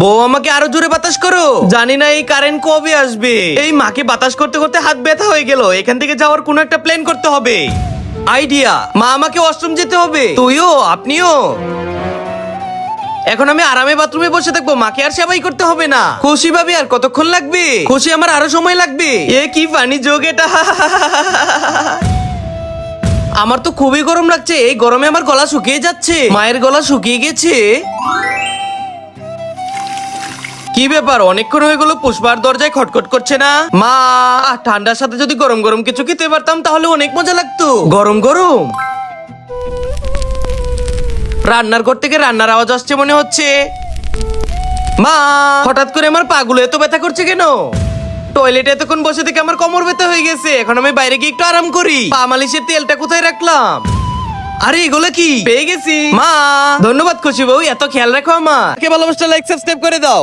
বউ আমাকে আরো জোরে বাতাস করো। জানি না এই কারেন্ট কবে আসবে। এই মাকে বাতাস করতে করতে হাত ব্যথা হয়ে গেল। এখান থেকে যাওয়ার কোনো একটা প্ল্যান করতে হবে। আইডিয়া, মা আমাকে ওয়াশরুম যেতে হবে। তুইও, আপনিও। এখন আমি আরামে বাথরুমে বসে থাকবো, মাকে আর সেবাই করতে হবে না। খুশি ভাবি আর কতক্ষণ লাগবে? খুশি আমার আরো সময় লাগবে। এ কি ফানি জোক এটা। আমার তো খুবই গরম লাগছে। এই গরমে আমার গলা শুকিয়ে যাচ্ছে। মায়ের গলা শুকিয়ে গেছে। কি ব্যাপার, অনেকক্ষণ হয়ে গেল পুষ্পার দরজায় খটখট করছে না। মা, ঠান্ডার সাথে যদি গরম গরম কিছু খেতে পারতাম তাহলে অনেক মজা লাগতো। গরম গরম রান্নার ঘর থেকে রান্নার আওয়াজ আসছে মনে হচ্ছে। মা, হঠাৎ করে আমার পাগুলো এত ব্যথা করছে কেন? টয়লেটে এতক্ষণ বসে থেকে আমার কোমর ব্যথা হয়ে গেছে। এখন আমি বাইরে গিয়ে একটু আরাম করি। পা মালিশের তেলটা কোথায় রাখলাম? আরে এগুলো কি? পেয়ে গেছি। মা, ধন্যবাদ খুশি বউ, এত খেয়াল রাখো। আমাকে ভালোবাসা, লাইক সাবস্ক্রাইব করে দাও।